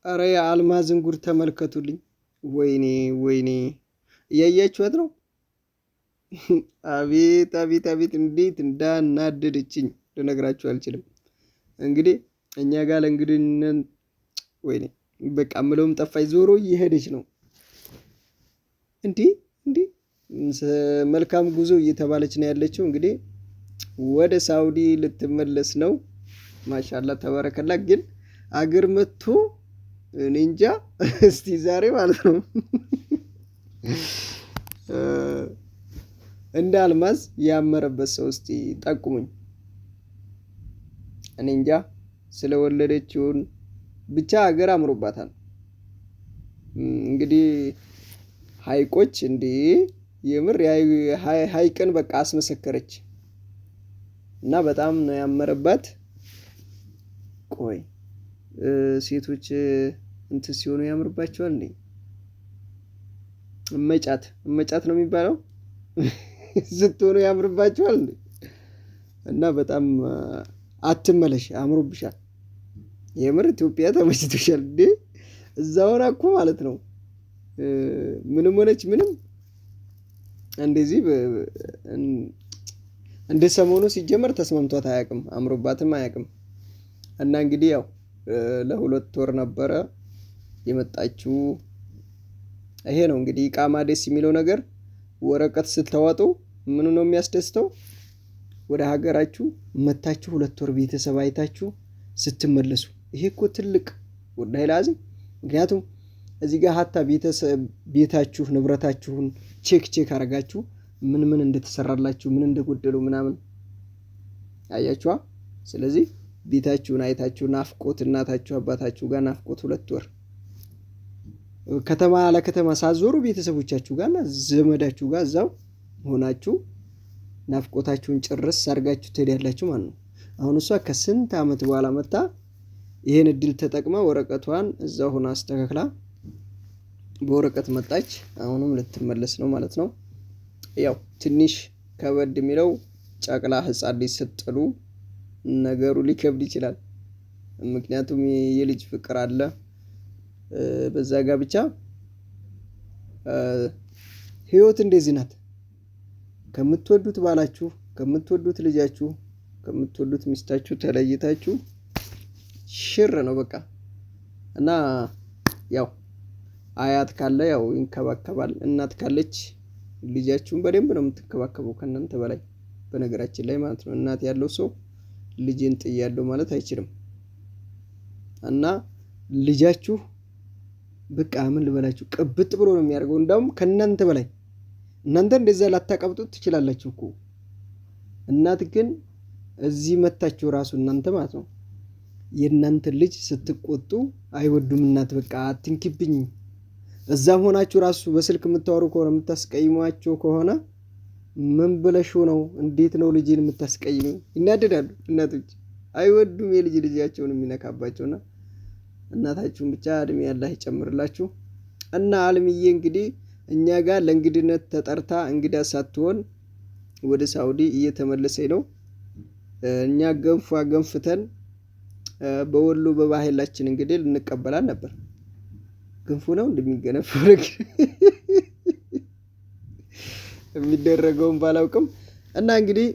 አረ የአልማዝን ጉድ ተመልከቱልኝ። ወይኔ ወይኔ እያያችኋት ነው። አቤት አቤት አቤት እንዴት እንዳናደደችኝ ልነግራችሁ አልችልም። እንግዲህ እኛ ጋር ለእንግድነት ወይኔ በቃ ምለውም ጠፋኝ። ዞሮ እየሄደች ነው። እንዲህ እንዲህ መልካም ጉዞ እየተባለች ነው ያለችው። እንግዲህ ወደ ሳውዲ ልትመለስ ነው። ማሻላ ተበረከላ። ግን አገር መጥቶ እኔ እንጃ እስቲ ዛሬ ማለት ነው እንደ አልማዝ ያመረበት ሰው እስቲ ጠቁሙኝ። እኔ እንጃ ስለወለደችውን ብቻ አገር አምሮባታል። እንግዲህ ሀይቆች እንዴ የምር ሀይቅን በቃ አስመሰከረች እና በጣም ነው ያመረባት። ቆይ ሴቶች እንትን ሲሆኑ ያምርባቸዋል እንዴ? እመጫት ነው የሚባለው ስትሆኑ ያምርባቸዋል እንዴ? እና በጣም አትመለሽ፣ አምሮብሻል። የምር ኢትዮጵያ ተመችቶሻል እንዴ? እዛ ሆና እኮ ማለት ነው ምንም ሆነች ምንም እንደዚህ እንደ ሰሞኑ ሲጀመር ተስማምቷት አያውቅም፣ አምሮባትም አያውቅም። እና እንግዲህ ያው ለሁለት ወር ነበረ የመጣችው። ይሄ ነው እንግዲህ ኢቃማ ደስ የሚለው ነገር። ወረቀት ስታወጡ ምኑ ነው የሚያስደስተው? ወደ ሀገራችሁ መታችሁ ሁለት ወር ቤተሰብ አይታችሁ ስትመለሱ። ይሄ እኮ ትልቅ ወላሂ ላዚም። ምክንያቱም እዚህ ጋር ሀታ ቤታችሁ ንብረታችሁን ቼክ አረጋችሁ ምን ምን እንደተሰራላችሁ ምን እንደጎደሉ ምናምን አያችኋ። ስለዚህ ቤታችሁን አይታችሁ ናፍቆት እናታችሁ አባታችሁ ጋር ናፍቆት ሁለት ወር ከተማ ለከተማ ሳዞሩ ቤተሰቦቻችሁ ጋርና ዘመዳችሁ ጋር እዛው ሆናችሁ ናፍቆታችሁን ጭርስ አድርጋችሁ ትሄዳላችሁ ማለት ነው። አሁን እሷ ከስንት ዓመት በኋላ መጣ ይሄን እድል ተጠቅማ ወረቀቷን እዛው ሆና አስተካክላ በወረቀት መጣች። አሁንም ልትመለስ ነው ማለት ነው። ያው ትንሽ ከበድ የሚለው ጨቅላ ህፃን ልጅ ስትጥሉ ነገሩ ሊከብድ ይችላል። ምክንያቱም የልጅ ፍቅር አለ በዛ ጋር ብቻ ህይወት እንደዚህ ናት። ከምትወዱት ባላችሁ፣ ከምትወዱት ልጃችሁ፣ ከምትወዱት ሚስታችሁ ተለይታችሁ ሽር ነው በቃ። እና ያው አያት ካለ ያው ይንከባከባል። እናት ካለች ልጃችሁን በደንብ ነው የምትከባከበው ከእናንተ በላይ በነገራችን ላይ ማለት ነው። እናት ያለው ሰው ልጅን ጥያለሁ ማለት አይችልም። እና ልጃችሁ በቃ ምን ልበላችሁ ቅብጥ ብሎ ነው የሚያደርገው እንደውም ከእናንተ በላይ። እናንተ እንደዛ ላታቀብጡት ትችላላችሁ እኮ። እናት ግን እዚህ መታችሁ ራሱ እናንተ ማለት ነው የእናንተ ልጅ ስትቆጡ አይወዱም። እናት በቃ አትንኪብኝ። እዛም ሆናችሁ ራሱ በስልክ የምታወሩ ከሆነ የምታስቀይሟቸው ከሆነ ምን ብለሽው ነው? እንዴት ነው ልጅን የምታስቀይመው? ይናደዳሉ። እናቶች አይወዱም ልጃቸውን የሚነካባቸውና እናታችሁን ብቻ እድሜ ያላህ ይጨምርላችሁ። እና አልምዬ እንግዲህ እኛ ጋር ለእንግድነት ተጠርታ እንግዳ ሳትሆን ወደ ሳውዲ እየተመለሰች ነው። እኛ ገንፍተን በወሎ በባህላችን እንግዲህ ልንቀበላል ነበር። ገንፎ ነው እንደሚገነፈው ነገር የሚደረገውን ባላውቅም እና እንግዲህ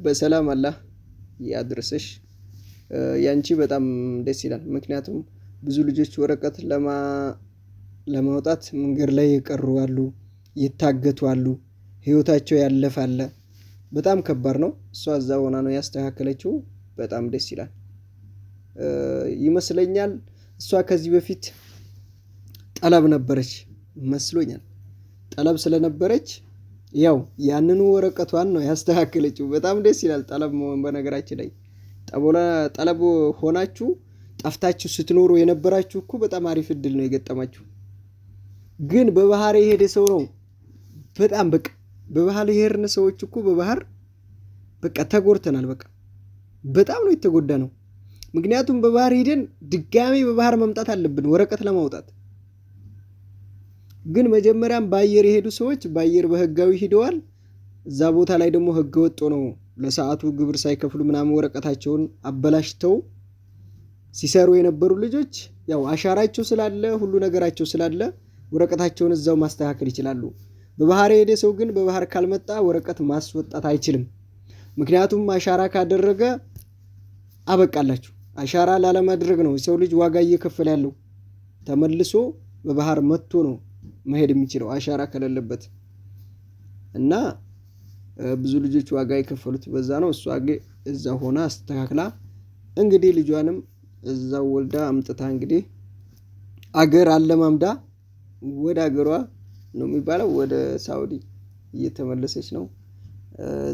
በሰላም አላህ ያድርስሽ። ያንቺ በጣም ደስ ይላል። ምክንያቱም ብዙ ልጆች ወረቀት ለማውጣት መንገድ ላይ የቀሩ አሉ፣ የታገቱ አሉ፣ ህይወታቸው ያለፈ አለ። በጣም ከባድ ነው። እሷ እዛ ሆና ነው ያስተካከለችው። በጣም ደስ ይላል ይመስለኛል። እሷ ከዚህ በፊት ጠለብ ነበረች መስሎኛል። ጠለብ ስለነበረች ያው ያንኑ ወረቀቷን ነው ያስተካከለችው። በጣም ደስ ይላል። ጠለብ በነገራችን ላይ ጠለብ ሆናችሁ ጠፍታችሁ ስትኖሩ የነበራችሁ እኮ በጣም አሪፍ እድል ነው የገጠማችሁ። ግን በባህር የሄደ ሰው ነው በጣም በቃ በባህር የሄድን ሰዎች እኮ በባህር በቃ ተጎድተናል። በቃ በጣም ነው የተጎዳ ነው። ምክንያቱም በባህር ሄደን ድጋሚ በባህር መምጣት አለብን ወረቀት ለማውጣት። ግን መጀመሪያም በአየር የሄዱ ሰዎች በአየር በህጋዊ ሂደዋል። እዛ ቦታ ላይ ደግሞ ህገ ወጥ ነው ለሰዓቱ ግብር ሳይከፍሉ ምናምን ወረቀታቸውን አበላሽተው ሲሰሩ የነበሩ ልጆች ያው አሻራቸው ስላለ ሁሉ ነገራቸው ስላለ ወረቀታቸውን እዛው ማስተካከል ይችላሉ። በባህር የሄደ ሰው ግን በባህር ካልመጣ ወረቀት ማስወጣት አይችልም። ምክንያቱም አሻራ ካደረገ አበቃላችሁ። አሻራ ላለማድረግ ነው ሰው ልጅ ዋጋ እየከፈለ ያለው። ተመልሶ በባህር መጥቶ ነው መሄድ የሚችለው አሻራ ከሌለበት እና ብዙ ልጆች ዋጋ የከፈሉት በዛ ነው። እሷ ግን እዛ ሆና አስተካክላ እንግዲህ ልጇንም እዛው ወልዳ አምጥታ እንግዲህ አገር አለማምዳ ወደ አገሯ ነው የሚባለው ወደ ሳውዲ እየተመለሰች ነው።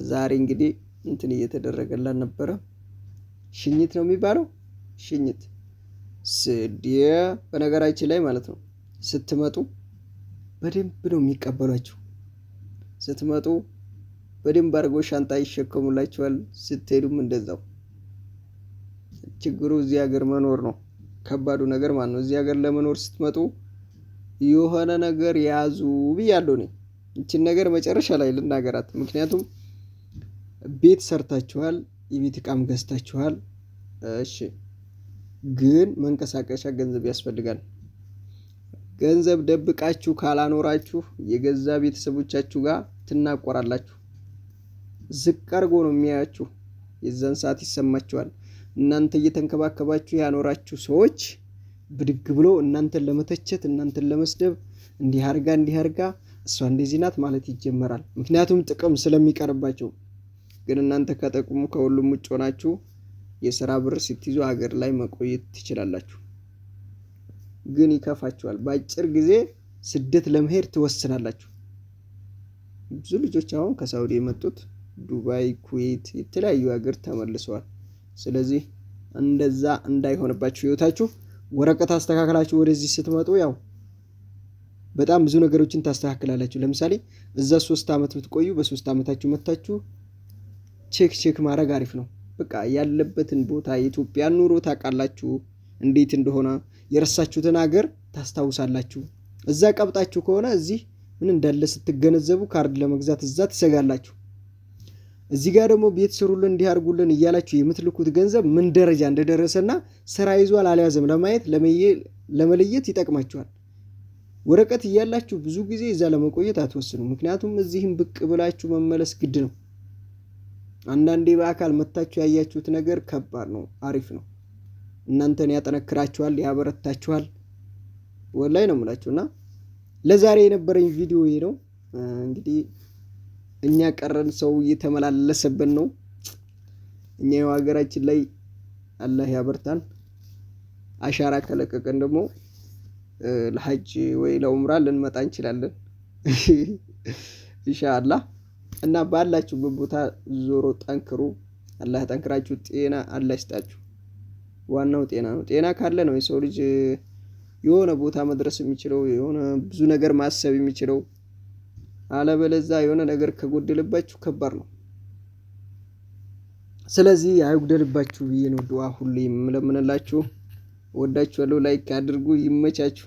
ዛሬ እንግዲህ እንትን እየተደረገላት ነበረ። ሽኝት ነው የሚባለው። ሽኝት በነገራችን ላይ ማለት ነው ስትመጡ በደንብ ነው የሚቀበሏችሁ። ስትመጡ በደንብ አድርጎ ሻንጣ ይሸከሙላችኋል። ስትሄዱም እንደዛው። ችግሩ እዚህ ሀገር መኖር ነው ከባዱ ነገር ማለት ነው። እዚህ ሀገር ለመኖር ስትመጡ የሆነ ነገር ያዙ ብያለሁ እኔ። ይችን ነገር መጨረሻ ላይ ልናገራት። ምክንያቱም ቤት ሰርታችኋል፣ የቤት እቃም ገዝታችኋል። እሺ፣ ግን መንቀሳቀሻ ገንዘብ ያስፈልጋል። ገንዘብ ደብቃችሁ ካላኖራችሁ የገዛ ቤተሰቦቻችሁ ጋር ትናቆራላችሁ። ዝቅ አድርጎ ነው የሚያያችሁ። የዛን ሰዓት ይሰማችኋል። እናንተ እየተንከባከባችሁ ያኖራችሁ ሰዎች ብድግ ብሎ እናንተን ለመተቸት እናንተን ለመስደብ እንዲህ አርጋ እሷ እንደዚህ ናት ማለት ይጀመራል። ምክንያቱም ጥቅም ስለሚቀርባቸው። ግን እናንተ ከጥቅሙ ከሁሉም ውጭ ሆናችሁ የሥራ ብር ስትይዙ ሀገር ላይ መቆየት ትችላላችሁ። ግን ይከፋችኋል። በአጭር ጊዜ ስደት ለመሄድ ትወስናላችሁ። ብዙ ልጆች አሁን ከሳውዲ የመጡት ዱባይ፣ ኩዌት፣ የተለያዩ ሀገር ተመልሰዋል። ስለዚህ እንደዛ እንዳይሆንባችሁ ህይወታችሁ ወረቀት አስተካክላችሁ ወደዚህ ስትመጡ ያው በጣም ብዙ ነገሮችን ታስተካክላላችሁ። ለምሳሌ እዛ 3 ዓመት ብትቆዩ በ3 ዓመታችሁ መታችሁ ቼክ ማድረግ አሪፍ ነው። በቃ ያለበትን ቦታ የኢትዮጵያ ኑሮ ታውቃላችሁ እንዴት እንደሆነ። የረሳችሁትን ሀገር ታስታውሳላችሁ። እዛ ቀብጣችሁ ከሆነ እዚህ ምን እንዳለ ስትገነዘቡ ካርድ ለመግዛት እዛ ትሰጋላችሁ። እዚህ ጋር ደግሞ ቤት ስሩልን እንዲህ አድርጉልን እያላችሁ የምትልኩት ገንዘብ ምን ደረጃ እንደደረሰና ስራ ይዟል አልያዘም ለማየት ለመለየት ይጠቅማችኋል። ወረቀት እያላችሁ ብዙ ጊዜ እዛ ለመቆየት አትወስኑ። ምክንያቱም እዚህም ብቅ ብላችሁ መመለስ ግድ ነው። አንዳንዴ በአካል መታችሁ ያያችሁት ነገር ከባድ ነው፣ አሪፍ ነው። እናንተን ያጠነክራችኋል፣ ያበረታችኋል። ወላይ ነው የምላችሁና ለዛሬ የነበረኝ ቪዲዮ ይሄ ነው። እንግዲህ እኛ ቀረን ሰው እየተመላለሰብን ነው። እኛ ሀገራችን ላይ አላህ ያበርታን። አሻራ ከለቀቀን ደግሞ ለሐጅ ወይ ለኡምራ ልንመጣ እንችላለን ኢንሻአላህ። እና ባላችሁበት ቦታ ዞሮ ጠንክሩ። አላህ ጠንክራችሁ ጤና አላህ ይስጣችሁ። ዋናው ጤና ነው። ጤና ካለ ነው የሰው ልጅ የሆነ ቦታ መድረስ የሚችለው፣ የሆነ ብዙ ነገር ማሰብ የሚችለው። አለበለዚያ የሆነ ነገር ከጎደለባችሁ ከባድ ነው። ስለዚህ አይጉደልባችሁ ብዬ ነው ዱዓ ሁሌ የምለምንላችሁ። ወዳችኋለሁ። ላይክ አድርጉ። ይመቻችሁ።